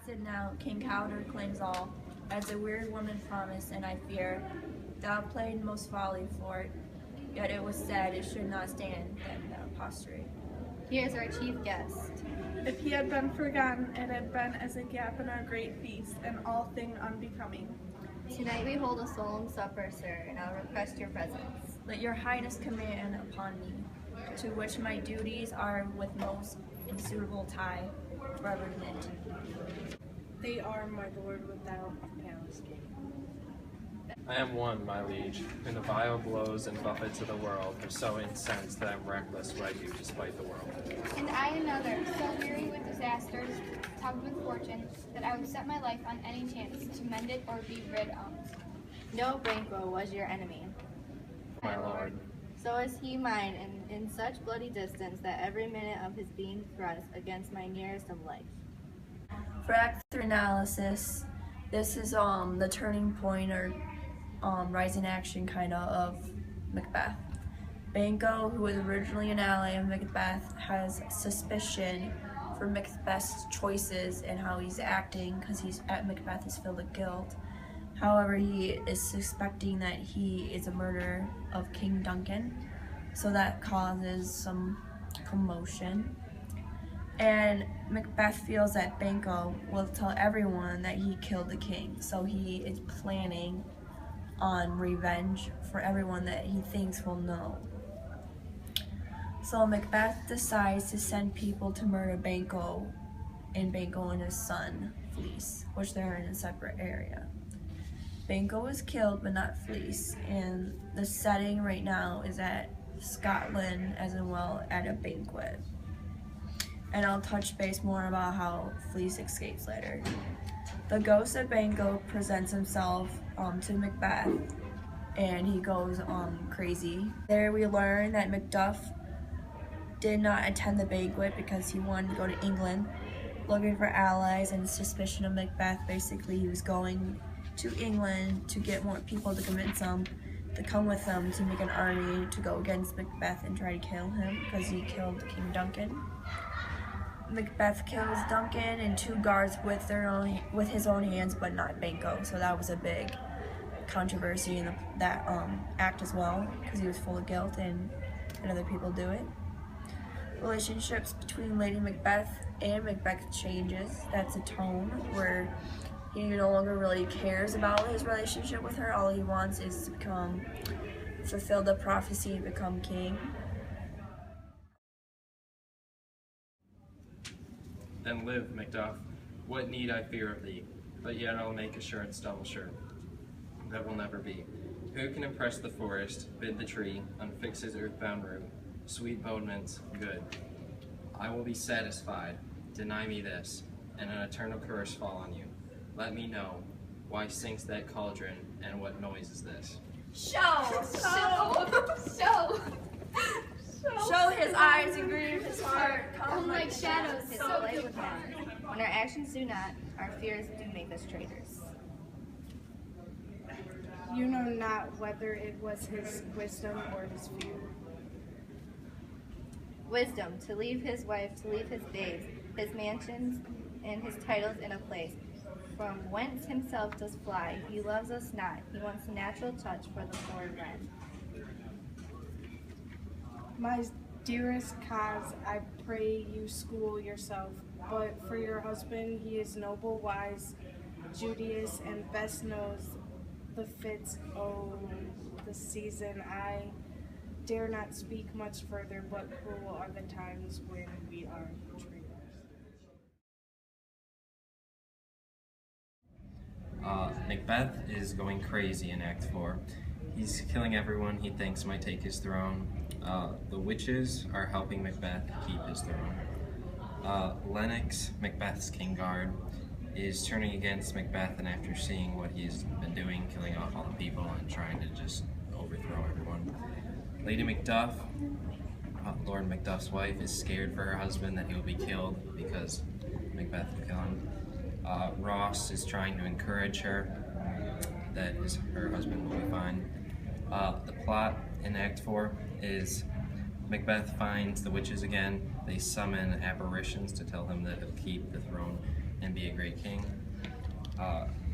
blasted now, King Cawdor claims all. As a weird woman promised, and I fear, thou played most folly for it. Yet it was said it should not stand that posterity. He is our chief guest. If he had been forgotten, it had been as a gap in our great feast, and all thing unbecoming. Tonight we hold a solemn supper, sir, and I'll request your presence. Let your highness command upon me, to which my duties are with most insuitable tie, forever knit. They are, my lord, without a palace gate. I am one, my liege, whom the vile blows and buffets of the world have so incensed that I'm reckless what I do despite the world. And I another, so weary with disasters, tugged with fortune, that I would set my life on any chance to mend it or be rid of. No Banquo was your enemy. My lord, So is he mine, and in such bloody distance that every minute of his being thrusts against my nearest of life. For after analysis, this is the turning point or rising action kind of Macbeth. Banquo, who was originally an ally of Macbeth, has suspicion for Macbeth's choices and how he's acting because Macbeth is filled with guilt. However, he is suspecting that he is a murderer of King Duncan, so that causes some commotion. And Macbeth feels that Banquo will tell everyone that he killed the king, so he is planning on revenge for everyone that he thinks will know. So Macbeth decides to send people to murder Banquo and his son, Fleece, which they're in a separate area. Banquo was killed but not Fleece, and the setting right now is at Scotland as well at a banquet. And I'll touch base more about how Fleece escapes later. The ghost of Banquo presents himself to Macbeth, and he goes crazy. There we learn that Macduff did not attend the banquet because he wanted to go to England looking for allies, and suspicion of Macbeth. Basically, he was going to England to get more people to convince him to come with him to make an army to go against Macbeth and try to kill him because he killed King Duncan. Macbeth kills Duncan and two guards with his own hands, but not Banquo. So that was a big controversy in that act as well, because he was full of guilt and other people do it. Relationships between Lady Macbeth and Macbeth changes. That's a tone where he no longer really cares about his relationship with her. All he wants is to fulfill the prophecy and become king. then live, Macduff. What need I fear of thee? But yet I'll make assurance double sure. That will never be. Who can impress the forest, bid the tree, unfix his earthbound root? Sweet bodements, good. I will be satisfied. Deny me this, and an eternal curse fall on you. Let me know, why sinks that cauldron, and what noise is this? Show his eyes and grieve his heart. come like shadows, His so delight with men. When our actions do not, our fears do make us traitors. You know not whether it was his wisdom or his fear. Wisdom, to leave his wife, to leave his babes, his mansions, and his titles in a place from whence himself does fly. He loves us not. He wants a natural touch for the foreign wren. My dearest cause, I pray you school yourself, but for your husband he is noble, wise, Judius, and best knows the fits the season. I dare not speak much further, but cruel are the times when we are traitors. Macbeth is going crazy in Act 4. He's killing everyone he thinks might take his throne. The witches are helping Macbeth keep his throne. Lennox, Macbeth's king guard, is turning against Macbeth, and after seeing what he's been doing, killing off all the people and trying to just overthrow everyone. Lady Macduff, Lord Macduff's wife, is scared for her husband that he will be killed because Macbeth will kill him. Ross is trying to encourage her that her husband will be fine. The plot in Act 4 is Macbeth finds the witches again. They summon apparitions to tell him that he'll keep the throne, and and be a great king.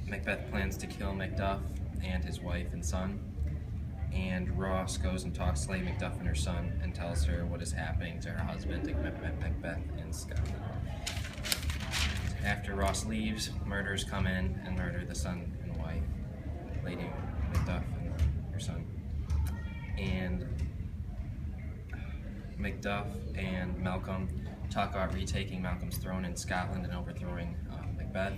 Macbeth plans to kill Macduff and his wife and son, and Ross goes and talks to Lady Macduff and her son and tells her what is happening to her husband, Macbeth, in Scotland. After Ross leaves, murderers come in and murder the son and wife, Lady Macduff and her son. And Macduff and Malcolm talk about retaking Malcolm's throne in Scotland and overthrowing Macbeth,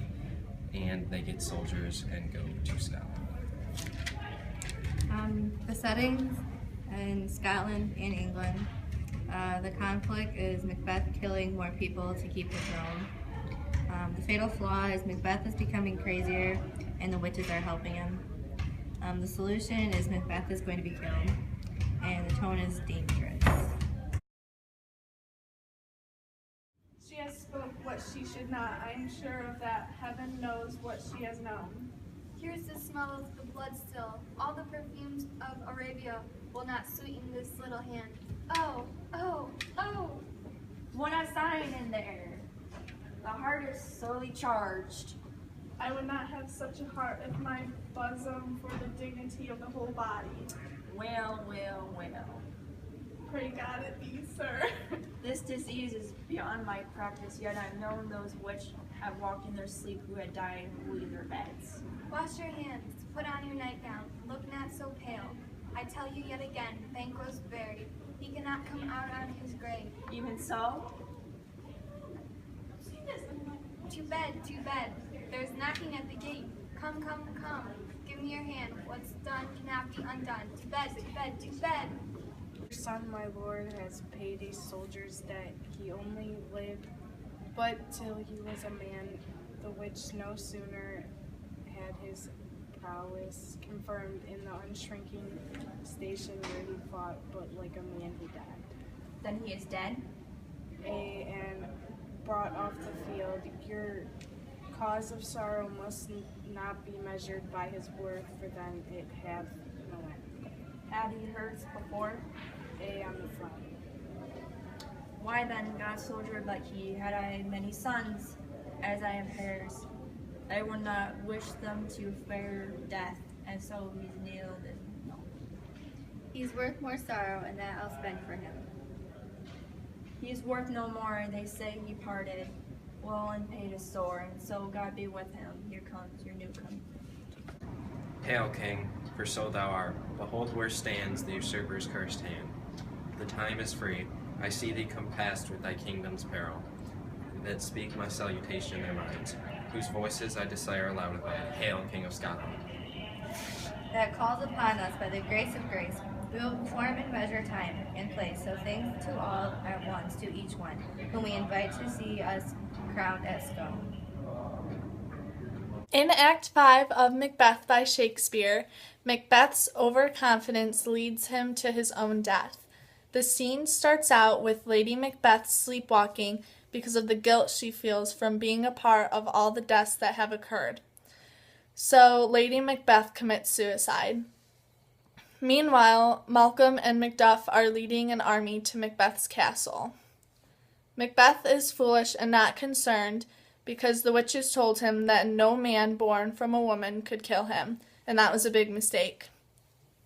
and they get soldiers and go to Scotland. The settings in Scotland and England. The conflict is Macbeth killing more people to keep the throne. The fatal flaw is Macbeth is becoming crazier and the witches are helping him. The solution is Macbeth is going to be killed, and the tone is dangerous. She has spoke what she should not. I am sure of that. Heaven knows what she has known. Here's the smell of the blood still. All the perfumes of Arabia will not sweeten this little hand. Oh, oh, oh! What a sign in there! The heart is sorely charged. I would not have such a heart if my bosom for the dignity of the whole body. Well, well, well. Pray God it be, sir. This disease is beyond my practice, yet I've known those which have walked in their sleep who had died who leave their beds. Wash your hands, put on your nightgown, look not so pale. I tell you yet again, Banquo's buried. He cannot come out on his grave. Even so, To bed, to bed. There's knocking at the gate. Come, come, come. Give me your hand. What's done cannot be undone. To bed, to bed, to bed. Your son, my lord, has paid a soldier's debt. He only lived but till he was a man, the which no sooner had his prowess confirmed in the unshrinking station where he fought, but like a man he died. then he is dead. And brought off the field. Your cause of sorrow must not be measured by his worth, for then it hath no end. Had he hurt before? On the front. Why then, God soldier like he, had I many sons, as I have hairs, I would not wish them to fair death, and so he's nailed and no. He's worth more sorrow, and that I'll spend for him. He's worth no more, they say he parted, well and paid his sore, and so God be with him. Here comes your new come. Hail, King, for so thou art. Behold where stands the usurper's cursed hand. The time is free. I see thee compassed with thy kingdom's peril, that speak my salutation in their minds, whose voices I desire aloud of thee. Hail, King of Scotland. That calls upon us by the grace of grace. We will perform and measure time and place, so thanks to all at once to each one, whom we invite to see us crowned at Scone. In Act 5 of Macbeth by Shakespeare, Macbeth's overconfidence leads him to his own death. The scene starts out with Lady Macbeth sleepwalking because of the guilt she feels from being a part of all the deaths that have occurred. So Lady Macbeth commits suicide. Meanwhile, Malcolm and Macduff are leading an army to Macbeth's castle. Macbeth is foolish and not concerned because the witches told him that no man born from a woman could kill him, and that was a big mistake.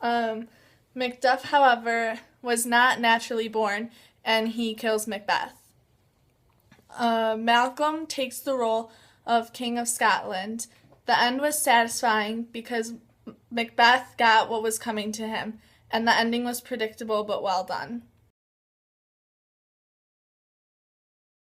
Macduff, however, was not naturally born, and he kills Macbeth. Malcolm takes the role of King of Scotland. The end was satisfying because Macbeth got what was coming to him, and the ending was predictable but well done.